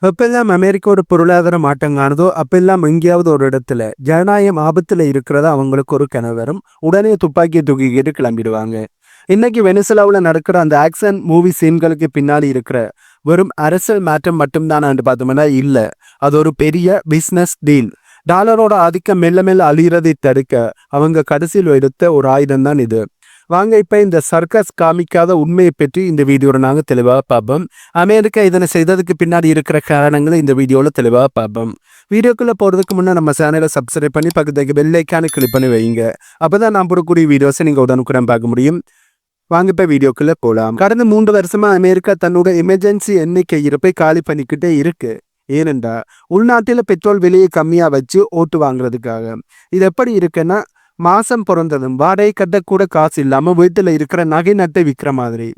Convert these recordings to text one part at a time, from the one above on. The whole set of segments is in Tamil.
எப்பெல்லாம் அமெரிக்காவோட பொருளாதார மாற்றம் காணுதோ அப்பெல்லாம் எங்கேயாவது ஒரு இடத்துல ஜனநாயகம் ஆபத்துல இருக்கிறதா அவங்களுக்கு ஒரு கனவு வரும். உடனே துப்பாக்கியை தூக்கிக்கிட்டு கிளம்பிடுவாங்க. இன்னைக்கு வெனிசுலாவில் நடக்கிற அந்த ஆக்ஷன் மூவி சீன்களுக்கு பின்னாடி இருக்கிற வெறும் அரசியல் மாற்றம் மட்டும்தான் பார்த்தோம்னா இல்ல, அது ஒரு பெரிய பிசினஸ் டீல். டாலரோட ஆதிக்கம் மெல்ல மெல்ல அழியறதை தடுக்க அவங்க கடைசியில் எடுத்த ஒரு ஆயுதம் தான் இது. வாங்க இப்ப இந்த சர்க்கஸ் காமிக்காத உண்மையை பற்றி இந்த வீடியோல நாங்க தெளிவாக பார்ப்போம். அமெரிக்கா இதனை செய்ததுக்கு பின்னாடி இருக்கிற காரணங்களை இந்த வீடியோல தெளிவாக பார்ப்போம். வீடியோக்குள்ள போறதுக்கு முன்னே நம்ம சேனலை சப்ஸ்கிரைப் பண்ணி பக்கத்துக்கு பெல் ஐக்கானை கிளிக் பண்ணி வைங்க. அப்பதான் நான் போடக்கூடிய வீடியோஸை நீங்க உடனுக்குடன் பார்க்க முடியும். வாங்க இப்ப வீடியோக்குள்ள போலாம். கடந்த 3 வருஷமா அமெரிக்கா தன்னோட எமர்ஜென்சி எண்ணெய் கையிருப்பை காலி பண்ணிக்கிட்டே இருக்கு. ஏனென்றா உள்நாட்டில பெட்ரோல் விலையை கம்மியா வச்சு ஓட்டு வாங்குறதுக்காக. இது எப்படி இருக்குன்னா, மாசம் பிறந்ததும் வாடகை கட்டக்கூட காசு இல்லாம வீட்டுல இருக்கிற நகை நட்டை விற்கிற மாதிரி.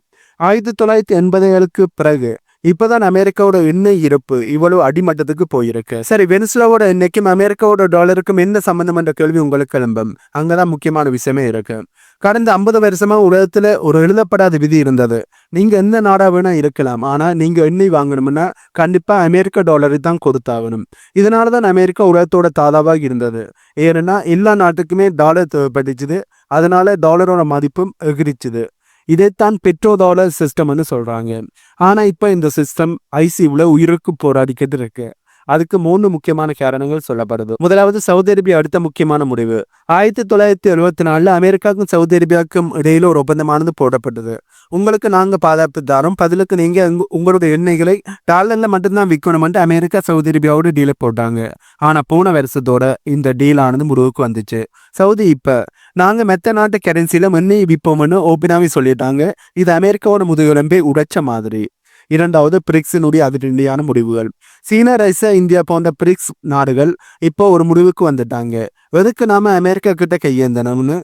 1987க்கு பிறகு இப்பதான் அமெரிக்காவோட எண்ணெய் இருப்பு இவ்வளவு அடிமட்டத்துக்கு போயிருக்கு. சரி, வெனிசுலாவோட எண்ணெய்க்கும் அமெரிக்காவோட டாலருக்கும் என்ன சம்பந்தம் என்ற கேள்வி உங்களுக்கு எழும்பும். அங்கதான் முக்கியமான விஷயமே இருக்கு. கடந்த 50 வருஷமா உலகத்துல ஒரு எழுதப்படாத விதி இருந்தது. நீங்க எந்த நாடா வேணா இருக்கலாம், ஆனா நீங்க எண்ணெய் வாங்கணும்னா கண்டிப்பா அமெரிக்க டாலரை தான் கொடுத்தாகணும். இதனாலதான் அமெரிக்கா உலகத்தோட தாதாவாக இருந்தது. ஏன்னா எல்லா நாட்டுக்குமே டாலர் தேவைப்பட்டுச்சுது. அதனால டாலரோட மதிப்பும் எகிரிச்சுது. இதைத்தான் பெட்ரோ டாலர் சிஸ்டம்னு சொல்றாங்க. ஆனா இப்ப இந்த சிஸ்டம் ஐசியூல உயிருக்கு போராடிக்கிட்டு இருக்கு. அதுக்கு 3 முக்கியமான காரணங்கள் சொல்லப்படுது. முதலாவது, சவுதி அரேபியா அடுத்த முக்கியமான முடிவு. 1974 அமெரிக்காவுக்கும் சவுதி அரேபியாவுக்கும் இடையில ஒரு ஒப்பந்தமானது போடப்பட்டது. உங்களுக்கு நாங்க பாதுகாப்பு தரோம், பதிலுக்கு நீங்க உங்களுடைய எண்ணெய்களை டாலர்ல மட்டும்தான் விற்கணும்னு அமெரிக்கா சவுதி அரேபியாவோட டீலை போட்டாங்க. ஆனா போன வருஷத்தோட இந்த டீல் ஆனது முடிவுக்கு வந்துச்சு. சவுதி இப்ப நாங்க மெத்த நாட்டு கரன்சியில எண்ணெய் விற்போம்னு ஓப்பனாவே சொல்லிட்டாங்க. இது அமெரிக்காவோட முதுகெலும்பை உடைச்ச மாதிரி. இரண்டாவது, பிரிக்ஸினுடைய அதிரடியான முடிவுகள். சீனா, ரஷ்யா, இந்தியா போன்ற பிரிக்ஸ் நாடுகள் இப்போ ஒரு முடிவுக்கு வந்துட்டாங்க. எதுக்கு நாம அமெரிக்கா கிட்ட கையேந்தணும்னு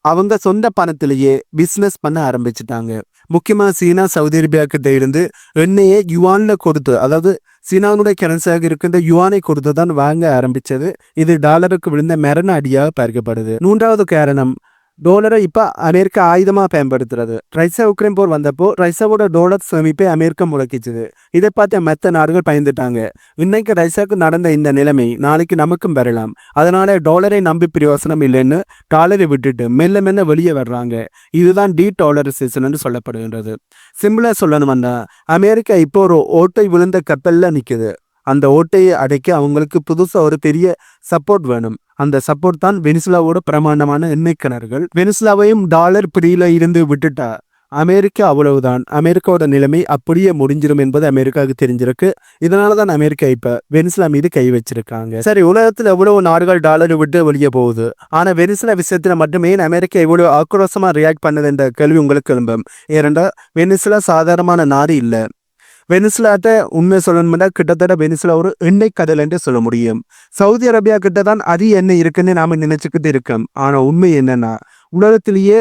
அவங்க சொந்த பணத்திலேயே பிசினஸ் பண்ண ஆரம்பிச்சுட்டாங்க. முக்கியமா சீனா சவுதி அரேபியா கிட்ட இருந்து எண்ணெயை யுவான்ல கொடுத்து, அதாவது சீனாவுடைய கரன்சியாக இருக்கின்ற யுவானை கொடுத்து தான் வாங்க ஆரம்பிச்சது. இது டாலருக்கு விழுந்த மரண அடியாக பார்க்கப்படுது. மூன்றாவது காரணம், டாலரை இப்ப அமெரிக்கா ஆயுதமா பயன்படுத்துறது. ரஷ்யா உக்ரைன் போர் வந்தப்போ ரஷ்யாவோட டாலர் சேமிப்பை அமெரிக்கா முடக்கிச்சுது. இதை பார்த்து மற்ற நாடுகள் பயந்துட்டாங்க. இன்னைக்கு ரஷ்யாவுக்கு நடந்த இந்த நிலைமை நாளைக்கு நமக்கும் வரலாம். அதனால டாலரை நம்பி பிரயோசனம் இல்லைன்னு டாலரை விட்டுட்டு மெல்ல மெல்ல வெளியே வர்றாங்க. இதுதான் டி டாலரைசேஷன் சொல்லப்படுகின்றது. சிம்பிளா சொல்லணும்னா, அமெரிக்கா இப்போ ஒரு ஓட்டை விழுந்த கப்பல்ல நிக்குது. அந்த ஓட்டையை அடைக்க அவங்களுக்கு புதுசா ஒரு பெரிய சப்போர்ட் வேணும். அந்த சப்போர்ட் தான் வெனிசுலாவோட பிரமாண்டமான எண்ணெய் கிணறுகள். வெனிசுலாவையும் டாலர் பிடியில இருந்து விட்டுட்டா அமெரிக்கா அவ்வளவுதான். அமெரிக்காவோட நிலைமை அப்படியே முடிஞ்சிடும் என்பது அமெரிக்காவுக்கு தெரிஞ்சிருக்கு. இதனாலதான் அமெரிக்கா இப்ப வெனிசுலா மீது கை வச்சிருக்காங்க. சரி, உலகத்துல எவ்வளவு நாடுகள் டாலரை விட்டு வெளியே போகுது, ஆனா வெனிசுலா விஷயத்துல மட்டுமே அமெரிக்கா இவ்வளவு ஆக்ரோஷமா ரியாக்ட் பண்ணது என்ற கேள்வி உங்களுக்கு எழும்பும். ஏனென்றா வெனிசுலா சாதாரணமான நாடு இல்ல. வெனிசுலாட்ட உண்மை சொல்லணும்னா கிட்டத்தட்ட வெனிசுலா ஒரு எண்ணெய் கடல் என்று சொல்ல முடியும். சவுதி அரேபியா கிட்ட தான் அதிக எண்ணெய் இருக்குன்னு நாம நினைச்சுக்கிட்டு இருக்கோம். ஆனா உண்மை என்னன்னா, உலகத்திலேயே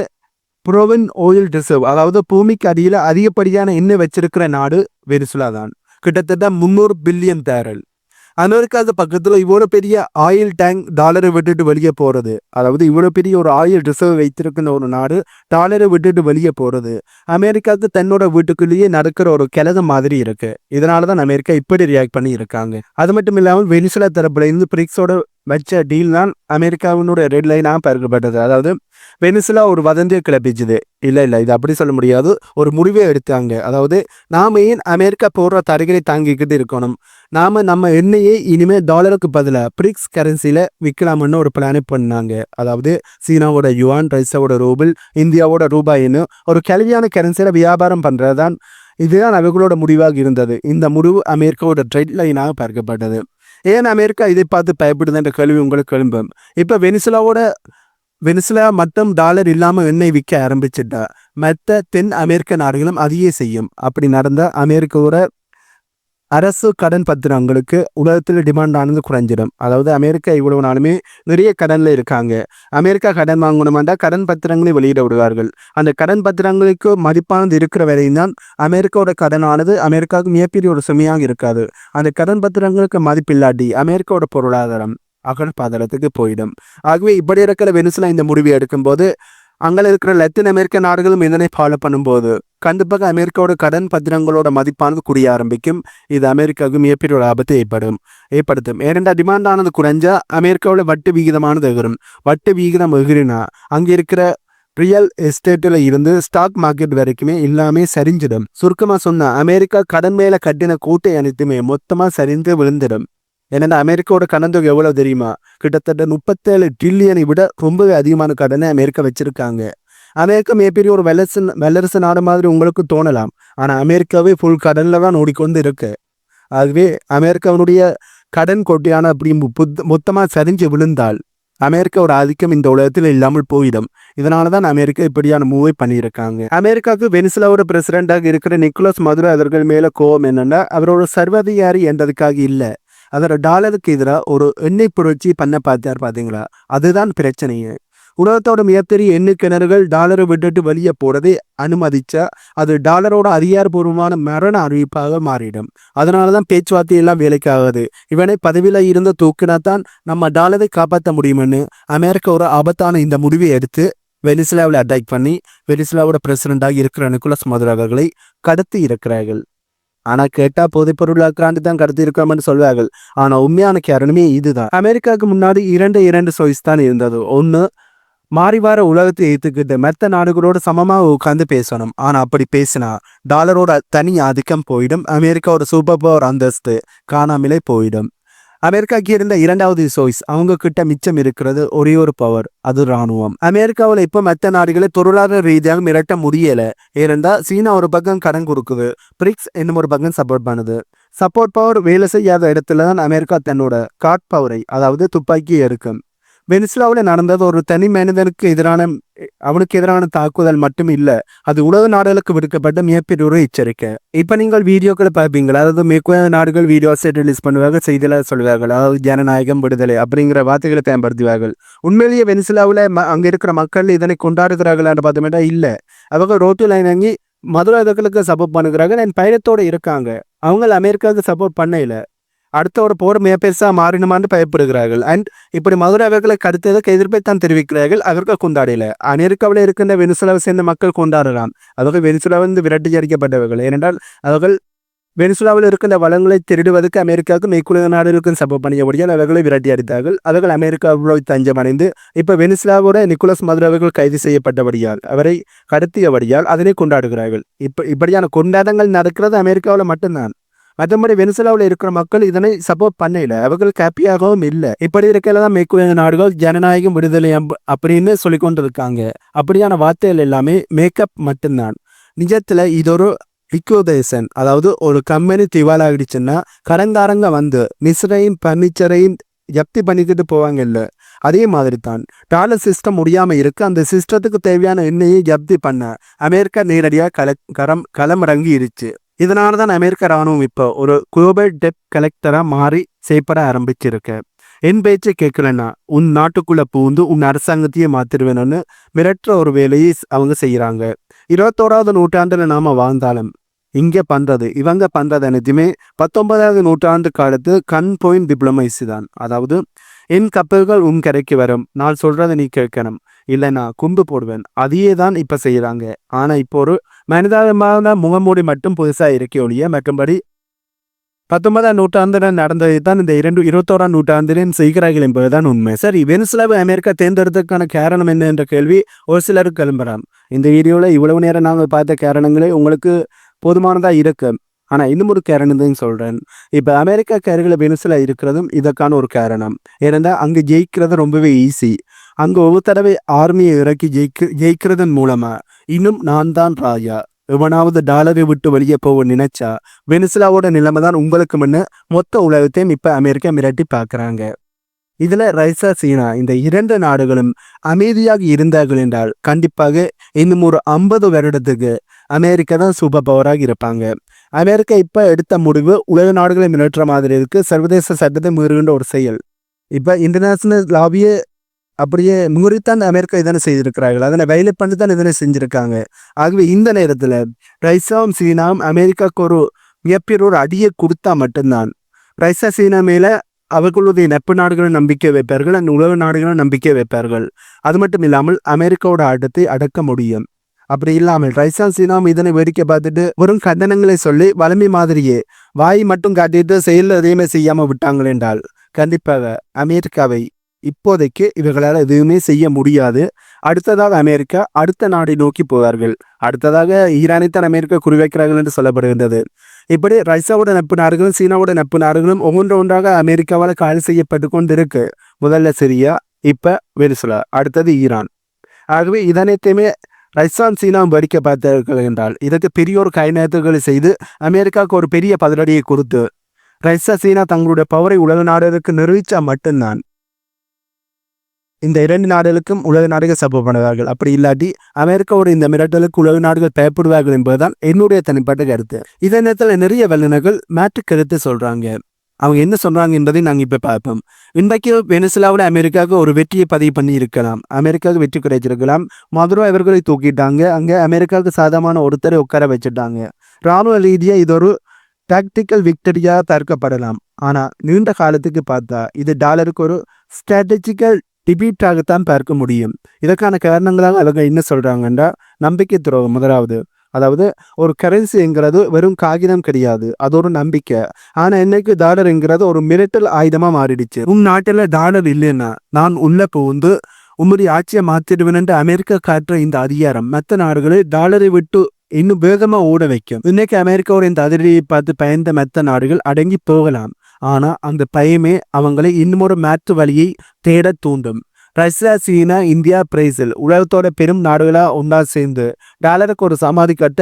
புரோவின் ஆயில் ரிசர்வ், அதாவது பூமிக்கு அடியில அதிகப்படியான எண்ணெய் வச்சிருக்கிற நாடு வெனிசுலா தான். கிட்டத்தட்ட 300 பில்லியன் பேரல். அமெரிக்காவுக்கு பக்கத்துல இவ்வளவு பெரிய ஆயில் டேங்க் டாலரை விட்டுட்டு வெளியே போறது, அதாவது இவ்வளவு பெரிய ஒரு ஆயில் ரிசர்வ் வைத்திருக்கிற ஒரு நாடு டாலரை விட்டுட்டு வெளியே போறது அமெரிக்காவுக்கு தன்னோட வீட்டுக்குள்ளேயே நடக்கிற ஒரு கிழகம் மாதிரி இருக்கு. இதனாலதான் அமெரிக்கா இப்படி ரியாக்ட் பண்ணி இருக்காங்க. அது மட்டும் இல்லாமல் வெனிசுலா தரப்புல இருந்து பிரிக்ஸோட வச்ச டீல் தான் அமெரிக்காவினோட ரெட் லைனா பார்க்கப்பட்டது. அதாவது வெனிசுலா ஒரு வதந்தியை கிளப்பிச்சுது. இல்ல இது அப்படி சொல்ல முடியாது, ஒரு முடிவை எடுத்தாங்க. அதாவது நாம ஏன் அமெரிக்கா போடுற தடைகளை தாங்கிக்கிட்டு இருக்கணும், நாம நம்ம எண்ணெயை இனிமே டாலருக்கு பதிலாக பிரிக்ஸ் கரன்சியில விற்கலாம்னு ஒரு பிளானை பண்ணாங்க. அதாவது சீனாவோட யுவான், ரஷ்யாவோட ரூபிள், இந்தியாவோட ரூபாயின்னு ஒரு கல்வியான கரன்சியில வியாபாரம் பண்றதுதான் இதுதான் அவர்களோட முடிவாக இருந்தது. இந்த முடிவு அமெரிக்காவோட ட்ரெட் லைனாக பார்க்கப்பட்டது. ஏன் அமெரிக்கா இதை பார்த்து பயப்படுது என்ற கேள்வி உங்களுக்கு எழும்பும். இப்ப வெனிசுலா மட்டும் டாலர் இல்லாம எண்ணெய் விற்க ஆரம்பிச்சுட்டா மற்ற தென் அமெரிக்க நாடுகளும் அதையே செய்யும். அப்படி நடந்த அமெரிக்காவோட அரசு கடன் பத்திரங்களுக்கு உலகத்தில் டிமாண்ட் ஆனது குறைஞ்சிடும். அதாவது அமெரிக்கா இவ்வளவு நாளுமே நிறைய கடன்ல இருக்காங்க. அமெரிக்கா கடன் வாங்கணுமாண்டா கடன் பத்திரங்களை வெளியிட விடுவார்கள். அந்த கடன் பத்திரங்களுக்கு மதிப்பானது இருக்கிற வரையும் தான் அமெரிக்காவோட கடனானது அமெரிக்காவுக்கு மிகப்பெரிய ஒரு சுமையாக இருக்காது. அந்த கடன் பத்திரங்களுக்கு மதிப்பில்லாட்டி அமெரிக்காவோட பொருளாதாரம் அகல் பாதாளத்துக்கு போயிடும். ஆகவே இப்படி இருக்கிற வெனிசுலா இந்த முடிவை எடுக்கும்போது அங்கே இருக்கிற லத்தீன் அமெரிக்க நாடுகளும் இதனை ஃபாலோ பண்ணும்போது கண்டிப்பாக அமெரிக்காவோட கடன் பத்திரங்களோட மதிப்பானது குறைய ஆரம்பிக்கும். இது அமெரிக்காவுக்கு மிகப்பெரிய ஒரு ஆபத்தை ஏற்படுத்தும். ஏனென்றா டிமாண்ட் ஆனது குறைஞ்சா அமெரிக்காவோட வட்டி விகிதமானது எகிரும். வட்டி விகிதம் எகிரினா அங்கே இருக்கிற ரியல் எஸ்டேட்டில் இருந்து ஸ்டாக் மார்க்கெட் வரைக்குமே எல்லாமே சரிஞ்சிடும். சுருக்கமாக சொன்னா அமெரிக்கா கடன் மேல கட்டின கூட்டை அனைத்துமே மொத்தமாக சரிந்து விழுந்துடும். ஏன்னா அமெரிக்காவோட கடன் தொகை எவ்வளவு தெரியுமா? கிட்டத்தட்ட 37 ட்ரில்லியனை விட ரொம்பவே அதிகமான கடனை அமெரிக்கா வச்சிருக்காங்க. அமெரிக்கா மிகப்பெரிய ஒரு வல்லரசு நாடு மாதிரி உங்களுக்கு தோணலாம். ஆனால் அமெரிக்காவே ஃபுல் கடனில் தான் ஓடிக்கொண்டு இருக்கு. ஆகவே அமெரிக்காவினுடைய கடன் கொட்டையான அப்படி மொத்தமாக சரிஞ்சு விழுந்தால் அமெரிக்காவோட ஆதிக்கம் இந்த உலகத்தில் இல்லாமல் போயிடும். இதனால தான் அமெரிக்கா இப்படியான மூவை பண்ணியிருக்காங்க. அமெரிக்காவுக்கு வெனிசுலாவோட பிரசிடென்டாக இருக்கிற நிக்கோலஸ் மதுரோ அவர்கள் மேலே கோபம் என்னன்னா, அவரோட சர்வாதிகாரி என்றதுக்காக இல்லை, அதோட டாலருக்கு எதிராக ஒரு எண்ணெய் புரட்சி பண்ண பார்த்தார். பார்த்தீங்களா, அதுதான் பிரச்சனையே. உலகத்தோட மிகப்பெரிய எண்ணெய் கிணறுகள் டாலரை விட்டுட்டு வெளியே போறதை அனுமதிச்சா அது டாலரோட அதிகாரப்பூர்வமான மரண அறிவிப்பாக மாறிடும். அதனாலதான் பேச்சுவார்த்தை எல்லாம் வேலைக்கு ஆகுது. இவனை பதவியில இருந்து தூக்கினா தான் நம்ம டாலரை காப்பாற்ற முடியும்னு அமெரிக்கா ஒரு ஆபத்தான இந்த முடிவை எடுத்து வெனிசுலாவில் அட்டாக் பண்ணி வெனிசுலாவோட பிரசிடண்டாக இருக்கிற நிக்கோலஸ் மதுரோ அவர்களை கடத்தி இருக்கிறார்கள். ஆனா கேட்டா போதைப்பொருளாக்காண்டு தான் கடத்தி இருக்கிறோம்னு சொல்வார்கள். ஆனா உண்மையான காரணமே இதுதான். அமெரிக்காவுக்கு முன்னாடி இரண்டு சாய்ஸ் தான் இருந்தது. ஒன்று, மாறிவார உலகத்தை ஏற்றுக்கிட்டு மற்ற நாடுகளோட சமமாக உட்காந்து பேசணும். ஆனால் அப்படி பேசினா டாலரோட தனி ஆதிக்கம் போயிடும். அமெரிக்காவோட சூப்பர் பவர் அந்தஸ்து காணாமலே போயிடும். அமெரிக்காவுக்கு இருந்த இரண்டாவது சாய்ஸ், அவங்க கிட்ட மிச்சம் இருக்கிறது ஒரே ஒரு பவர், அது இராணுவம். அமெரிக்காவில் இப்போ மற்ற நாடுகளை பொருளாதார ரீதியாக மிரட்ட முடியல. ஏனென்றால் சீனா ஒரு பக்கம் கடன் கொடுக்குது, பிரிக்ஸ் என்னும் ஒரு பக்கம் சப்போர்ட் பண்ணுது. சப்போர்ட் பவர் வேலை செய்யாத இடத்துல தான் அமெரிக்கா தன்னோட காட் பவரை, அதாவது துப்பாக்கி இருக்கும். வெனிசுலாவில் நடந்தது ஒரு தனி மனிதனுக்கு அவனுக்கு எதிரான தாக்குதல் மட்டும் இல்லை, அது உலக நாடுகளுக்கு விடுக்கப்பட்ட மிகப்பெரிய ஒரு எச்சரிக்கை. இப்போ நீங்கள் வீடியோக்களை பார்ப்பீங்களா, அதாவது மேற்கொள்ள நாடுகள் வீடியோஸை ரிலீஸ் பண்ணுவார்கள், செய்தியில் சொல்வார்கள், அதாவது ஜனநாயகம் விடுதலை அப்படிங்கிற வார்த்தைகளை பயன்படுத்துவார்கள். உண்மையிலேயே வெனிசுலாவில் அங்கே இருக்கிற மக்கள் இதனை கொண்டாடுகிறார்கள் என்று பார்த்தோம்னா இல்லை. அவங்க ரோட்டில் இறங்கி மதுரோ அவர்களுக்கு சப்போர்ட் பண்ணுகிறார்கள், என் பயணத்தோடு இருக்காங்க. அவங்க அமெரிக்காவுக்கு சப்போர்ட் பண்ணல. அடுத்த ஒரு போர் மிக பெருசாக மாறினுமான்னு பயப்படுகிறார்கள். அண்ட் இப்படி மதுரோ அவர்களுக்கு அடுத்ததுக்கு எதிர்ப்பைத்தான் தெரிவிக்கிறார்கள். அவர்கள் கொண்டாடல. அமெரிக்காவில் இருக்கின்ற வெனிசுலாவை சேர்ந்த மக்கள் கொண்டாடலாம். அவர்கள் வெனிசுலாவிலிருந்து விரட்டி அடிக்கப்பட்டவர்கள். ஏனென்றால் அவர்கள் வெனிசுலாவில் இருக்கின்ற வளங்களை திருடுவதற்கு அமெரிக்காவுக்கு மேற்குலக நாடுகளுக்கும் சப்போர்ட் பண்ணியபடியால் அவர்களை விரட்டி அடித்தார்கள். அவர்கள் அமெரிக்காவில் தஞ்சம் அடைந்து இப்போ வெனிசுலாவோட நிக்கோலஸ் மதுரோ அவர்கள் கைது செய்யப்பட்டபடியால், அவரை கடத்தியபடியால் அதனை கொண்டாடுகிறார்கள். இப்படியான கொண்டாட்டங்கள் நடக்கிறது அமெரிக்காவில் மட்டும்தான். மற்றபடி வெனிசுலாவில் இருக்கிற மக்கள் இதனை சப்போர்ட் பண்ணல, அவர்கள் ஹாப்பியாகவும் இல்லை. இப்படி இருக்கையில தான் மேற்குலக நாடுகள் ஜனநாயகம் விடுதலை அப்படின்னு சொல்லி கொண்டு இருக்காங்க. அப்படியான வார்த்தைகள் எல்லாமே மேக்கப் மட்டும்தான். நிஜத்துல இது ஒரு லிக்விடேஷன். அதாவது ஒரு கம்பெனி திவாலாகிடுச்சுன்னா கடன்காரங்க வந்து மிஸ்ரையும் பர்னிச்சரையும் ஜப்தி பண்ணிக்கிட்டு போவாங்க. இல்லை, அதே மாதிரி தான் டாலர் சிஸ்டம் முடியாமல் இருக்கு. அந்த சிஸ்டத்துக்கு தேவையான எண்ணெயை ஜப்தி பண்ண அமெரிக்கா நேரடியாக களமிறங்கி இருச்சு. இதனால தான் அமெரிக்க ராணுவம் இப்போ ஒரு குளோபல் டெப்ட் கலெக்டராக மாறி செயல்பட ஆரம்பிச்சிருக்கு. என் பேச்சை கேட்கலன்னா உன் நாட்டுக்குள்ளே பூந்து உன் அரசாங்கத்தையே மாற்றிடுவேணும்னு மிரட்டுற ஒரு வேலையை அவங்க செய்கிறாங்க. 21ஆவது நூற்றாண்டில் நாம் வாழ்ந்தாலும் இவங்க பண்ணுறது அனைத்துமே 19ஆவது நூற்றாண்டு காலத்து கன் பாயிண்ட் டிப்ளமேசி தான். அதாவது என் கப்பல்கள் உன் கரைக்கு வரும், நான் சொல்கிறத நீ கேட்கணும், இல்லை நான் குண்டு போடுவேன். அதையே தான் இப்போ செய்கிறாங்க. ஆனால் இப்போ ஒரு மனிதாபிமான முகமூடி மட்டும் புதுசாக இருக்கே ஒழிய மற்றபடி 19ஆம் நூற்றாண்டில் நடந்ததை தான் இந்த 21ஆம் நூற்றாண்டிலும் செய்கிறார்கள் என்பதுதான் உண்மை. சரி, வெனிசுலாவை அமெரிக்கா தேர்ந்தெடுத்ததுக்கான காரணம் என்ன என்ற கேள்வி ஒரு சிலருக்கு கிளம்புறான். இந்த வீடியோவில் இவ்வளவு நேரம் நாங்கள் பார்த்த காரணங்களே உங்களுக்கு போதுமானதாக இருக்கு. ஆனால் இன்னும் ஒரு காரணத்தையும் சொல்கிறேன். இப்போ அமெரிக்கா அருகில் வெனிசுலா இருக்கிறதும் இதற்கான ஒரு காரணம். ஏனென்றால் அங்கே ஜெயிக்கிறது ரொம்பவே ஈஸி. அங்கே ஒரு தடவை ஆர்மியை இறக்கி ஜெயிக்கிறதன் மூலமா இன்னும் நான் தான் ராஜா, எவனாவது டாலரை விட்டு வெளியே போக நினைச்சா வெனிசுலாவோட நிலைமை தான் உங்களுக்கு முன்ன மொத்த உலகத்தையும் இப்போ அமெரிக்கா மிரட்டி பார்க்குறாங்க. இதில் ரஷ்யா சீனா இந்த 2 நாடுகளும் அமைதியாக இருந்தார்கள் என்றால் கண்டிப்பாக இன்னும் ஒரு 50 வருடத்துக்கு அமெரிக்கா தான் சூப்பர் பவராக இருப்பாங்க. அமெரிக்கா இப்போ எடுத்த முடிவு உலக நாடுகளை மிரட்டுற மாதிரி இருக்கு. சர்வதேச சட்டத்தை மீறுகின்ற ஒரு செயல். இப்போ இன்டர்நேஷனல் லாபியை அப்படியே முறித்தான் அமெரிக்கா இதனை செய்திருக்கிறார்கள். அதனை வயலேட் பண்ணி தான் இதனை செஞ்சிருக்காங்க. ஆகவே இந்த நேரத்தில் ரஷ்யாவும் சீனாவும் அமெரிக்காவுக்கு ஒரு மிகப்பெரிய ஒரு அடியை கொடுத்தா மட்டும்தான் ரஷ்யா சீனா மேலே அவர்களுடைய நட்பு நாடுகளை நம்பிக்கை வைப்பார்கள், அந்த உலக நாடுகளை நம்பிக்கை வைப்பார்கள். அது மட்டும் இல்லாமல் அமெரிக்காவோட ஆட்டத்தை அடக்க முடியும். அப்படி இல்லாமல் ரைசான் சீனாவும் இதனை வேடிக்கை பார்த்துட்டு வெறும் கண்டனங்களை சொல்லி வலிமை மாதிரியே வாய் மட்டும் காட்டிட்டு செயலில் எதையுமே செய்யாமல் விட்டாங்கள் என்றால் கண்டிப்பாக அமெரிக்காவை இப்போதைக்கு இவர்களால் எதுவுமே செய்ய முடியாது. அடுத்ததாக அமெரிக்கா அடுத்த நாடை நோக்கி போவார்கள். அடுத்ததாக ஈரானைத்தான் அமெரிக்கா குறிவைக்கிறார்கள் என்று சொல்லப்படுகின்றது. இப்படி ரஷ்யாவோட நட்பு நாடுகளும் சீனாவோட நட்பு நாடுகளும் ஒவ்வொன்றாக அமெரிக்காவால் காலி செய்யப்பட்டு கொண்டு இருக்கு. முதல்ல சிரியா, இப்ப வெனிசுலா, அடுத்தது ஈரான். ஆகவே இதனைத்தையுமே ரஷ்யான் சீனாவும் வடிக்க பார்த்தார்கள் என்றால் இதற்கு பெரிய ஒரு கைநகர்த்துகளை செய்து அமெரிக்காவுக்கு ஒரு பெரிய பதிலடியை கொடுத்து ரஷ்யா சீனா தங்களுடைய பவரை உலக நாடுகளுக்கு நிரூபித்தா மட்டும்தான் இந்த இரண்டு நாடுகளுக்கும் உலக நாடுகள் சப்போர்ட் பண்ணுவார்கள். அப்படி இல்லாட்டி அமெரிக்காவோட இந்த மிரட்டலுக்கு உலக நாடுகள் பயப்படுவார்கள் என்பதுதான் என்னுடைய தனிப்பட்ட கருத்து. இதே நேரத்தில் நிறைய வல்லுநர்கள் மாற்று கருத்து சொல்றாங்க. அவங்க என்ன சொல்றாங்க என்பதை நாங்கள் இப்போ பார்ப்போம். இன்றைக்கு வெனிசுலாவில் அமெரிக்காவுக்கு ஒரு வெற்றியை பதிவு பண்ணி இருக்கலாம். அமெரிக்காவுக்கு வெற்றி கிடைச்சிருக்கலாம். மதுரோ அவர்களை தூக்கிட்டாங்க. அங்கே அமெரிக்காவுக்கு சாதகமான ஒருத்தரை உட்கார வச்சுட்டாங்க. இராணுவ ரீதியாக இது ஒரு டாக்டிக்கல் விக்டரியாக பார்க்கப்படலாம். ஆனால் நீண்ட காலத்துக்கு பார்த்தா இது டாலருக்கு ஒரு ஸ்ட்ராட்டஜிக்கல் டிபீட்டாகத்தான் பார்க்க முடியும். இதற்கான காரணங்களாக அவங்க என்ன சொல்றாங்கன்னா நம்பிக்கை துரோகம். முதலாவது, அதாவது ஒரு கரன்சிங்கிறது வெறும் காகிதம் கிடையாது, அது ஒரு நம்பிக்கை. ஆனா இன்னைக்கு டாலருங்கிறது ஒரு மிரட்டல் ஆயுதமா மாறிடுச்சு. நாட்டில் டாலர் இல்லைன்னா நான் உள்ள புகுந்து உம்முடைய ஆட்சியை மாத்திடுவேன் என்று அமெரிக்கா காட்டுற இந்த அதிகாரம் மற்ற நாடுகளை டாலரை விட்டு இன்னும் வேகமா ஓட வைக்கும். இன்னைக்கு அமெரிக்காவோட இந்த அதிரடியை பார்த்து பயந்த மற்ற நாடுகள் அடங்கி போகலாம். ஆனா அந்த பயமே அவங்களை இன்னும் ஒரு மாற்று வழியை தேட தூண்டும். ரஷ்யா, சீனா, இந்தியா, பிரேசில் உலகத்தோட பெரும் நாடுகளா ஒன்றா சேர்ந்து டாலருக்கு ஒரு சமாதி கட்ட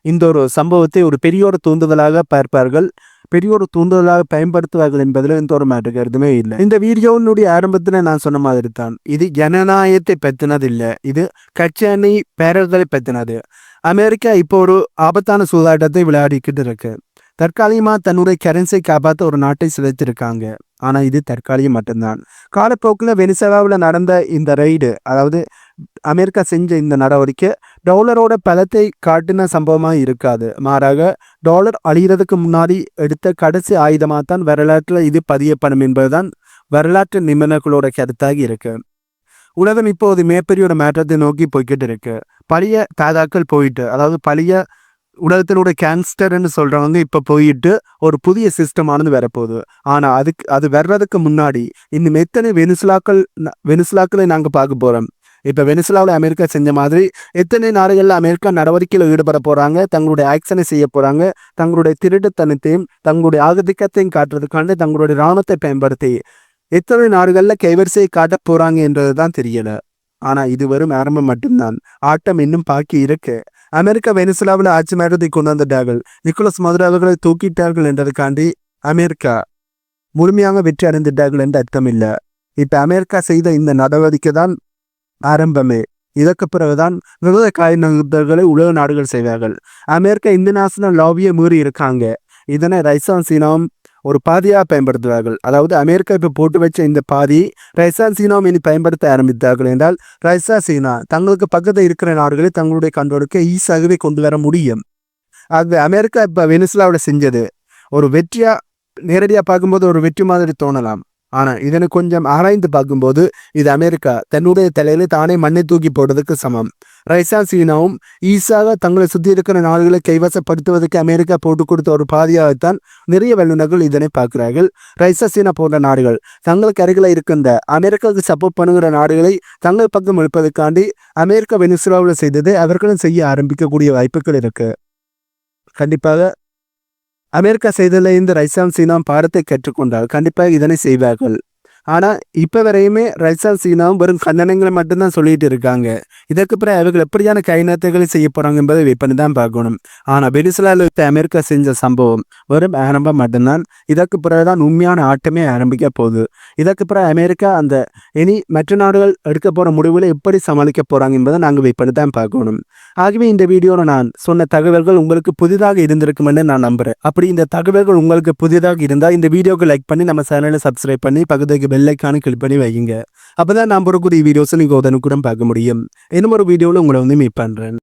இந்த ஒரு சம்பவத்தை ஒரு பெரிய ஒரு தூண்டுதலாக பார்ப்பார்கள், பெரிய ஒரு தூண்டுதலாக பயன்படுத்துவார்கள் என்பதில் எந்த ஒரு மாற்று கருத்துமே இல்லை. இந்த வீடியோனுடைய ஆரம்பத்தில் நான் சொன்ன மாதிரி தான் இது ஜனநாயகத்தை பற்றினது இல்லை, இது கட்சி அணி பேரர்களை பற்றினது. அமெரிக்கா இப்போ ஒரு ஆபத்தான சூதாட்டத்தை விளையாடிக்கிட்டு இருக்கு. தற்காலிகமாக தன்னுடைய கரன்சியை காப்பாற்ற ஒரு நாட்டை சிதைத்திருக்காங்க. ஆனால் இது தற்காலிகம் மட்டும்தான். காலப்போக்கில் வெனிசுலாவில் நடந்த இந்த ரைடு, அதாவது அமெரிக்கா செஞ்ச இந்த நடவடிக்கை டாலரோட பலத்தை காட்டின சம்பவமாக இருக்காது. மாறாக டாலர் அழிகிறதுக்கு முன்னாடி எடுத்த கடைசி ஆயுதமாக தான் வரலாற்றில் இது பதியப்படும் என்பதுதான் வரலாற்று நிபுணர்களோட கருத்தாக இருக்கு. உலகம் இப்போது மிகப்பெரிய ஒரு மாற்றத்தை நோக்கி போய்கிட்டு இருக்கு. பழைய தாதாக்கள் போயிட்டு, அதாவது பழைய உலகத்தினுடைய கேங்ஸ்டர்ன்னு சொல்றவங்க இப்ப போயிட்டு ஒரு புதிய சிஸ்டமானது வரப்போகுது. ஆனா அது வர்றதுக்கு முன்னாடி இன்னும் எத்தனை வெனிசுலாக்களை நாங்க பார்க்க போறோம். இப்ப வெனிசுலாவில் அமெரிக்கா செஞ்ச மாதிரி எத்தனை நாடுகள்ல அமெரிக்கா நடவடிக்கையில் ஈடுபட போறாங்க, தங்களுடைய ஆக்ஷனை செய்ய போறாங்க, தங்களுடைய திருட்டுத்தனத்தையும் தங்களுடைய ஆதிக்கத்தையும் காட்டுறதுக்கான தங்களுடைய இராணுவத்தை பயன்படுத்தி எத்தனை நாடுகள்ல கைவரிசையை காட்ட போறாங்க என்றதுதான் தெரியல. ஆனா இது வெறும் ஆரம்பம் மட்டும்தான். ஆட்டம் இன்னும் பாக்கி இருக்கு. அமெரிக்கா வெனிசுலாவில் ஆட்சி மாற்றத்தை கொண்டு வந்துட்டார்கள். நிக்கோலஸ் மதுரோ அவர்களை தூக்கிட்டார்கள் என்றதுக்காண்டி அமெரிக்கா முழுமையாக வெற்றி அடைந்துட்டார்கள் என்று அர்த்தம் இல்லை. இப்ப அமெரிக்கா செய்த இந்த நடவடிக்கை தான் ஆரம்பமே. இதற்கு பிறகுதான் விரோத காய்நகர்த்தல்களை உலக நாடுகள் செய்வார்கள். அமெரிக்கா இன்டர்நேஷனல் லாவியை மீறி இருக்காங்க. இதனை ரஷ்யாவும் சீனாவும் ஒரு பாதியாக பயன்படுத்துவார்கள். அதாவது அமெரிக்கா இப்போ போட்டு வச்ச இந்த பாதி ரஷ்யா சீனாவும் இனி பயன்படுத்த ஆரம்பித்தார்கள் என்றால் ரஷ்யா சீனா தங்களுக்கு பக்கத்தில் இருக்கிற நாடுகளை தங்களுடைய கண்ட்ரோலுக்கு ஈஸியாகவே கொண்டு வர முடியும். ஆகவே அமெரிக்கா இப்போ வெனிசுலாவோட செஞ்சது ஒரு வெற்றியா நேரடியாக பார்க்கும்போது ஒரு வெற்றி மாதிரி தோணலாம். ஆனால் இதனை கொஞ்சம் ஆராய்ந்து பார்க்கும்போது இது அமெரிக்கா தன்னுடைய தலையில தானே மண்ணை தூக்கி போடுறதுக்கு சமம். ரஷ்யா சீனாவும் ஈஸாக தங்களை சுற்றி இருக்கிற நாடுகளை கைவசப்படுத்துவதற்கு அமெரிக்கா போட்டு கொடுத்த ஒரு பாதியாகத்தான் நிறைய வல்லுநர்கள் இதனை பார்க்கிறார்கள். ரஷ்யா சீனா போன்ற நாடுகள் தங்களுக்கு அருகில் இருக்கின்ற அமெரிக்காவுக்கு சப்போர்ட் பண்ணுகிற நாடுகளை தங்கள் பக்கம் இழுப்பதற்காண்டி அமெரிக்கா வெனிசுலாவில் செய்ததை அவர்களும் செய்ய ஆரம்பிக்கக்கூடிய வாய்ப்புகள் இருக்கு. கண்டிப்பாக அமெரிக்கா செய்ததில் இந்த ரஷ்யாவும் சீனாவும் பாடத்தை கற்றுக்கொண்டால் கண்டிப்பாக இதனை செய்வார்கள். ஆனால் இப்போ வரையுமே ரஷ்யா சீனாவும் வெறும் கண்டனங்களை மட்டும்தான் சொல்லிட்டு இருக்காங்க. இதற்கு பிறகு அவர்கள் எப்படியான கைநகர்த்தல்களை செய்ய போகிறாங்க என்பதை வெப்பனை தான் பார்க்கணும். ஆனால் வெனிசுலாவில் அமெரிக்கா செஞ்ச சம்பவம் வெறும் ஆரம்பம் மட்டும்தான். இதற்கு பிறகுதான் உண்மையான ஆட்டமே ஆரம்பிக்க போகுது. இதற்கு பிறகு அமெரிக்கா அந்த இனி மற்ற நாடுகள் எடுக்க போகிற முடிவுகளை எப்படி சமாளிக்க போகிறாங்க என்பதை நாங்கள் வெப்பனை தான் பார்க்கணும். ஆகவே இந்த வீடியோவில் நான் சொன்ன தகவல்கள் உங்களுக்கு புதிதாக இருந்திருக்கும் என்று நான் நம்புகிறேன். அப்படி இந்த தகவல்கள் உங்களுக்கு புதிதாக இருந்தால் இந்த வீடியோக்கு லைக் பண்ணி நம்ம சேனலை சப்ஸ்கிரைப் பண்ணி பக்கத்துக்கு பெல் ஐக்கானை கிளிக் பண்ணி வைங்க. அப்பதான் நான் போடக்கூடிய வீடியோஸை நீங்கள் உடனுக்குடன் பார்க்க முடியும். இன்னும் ஒரு வீடியோவில் உங்களை மீட் பண்றேன்.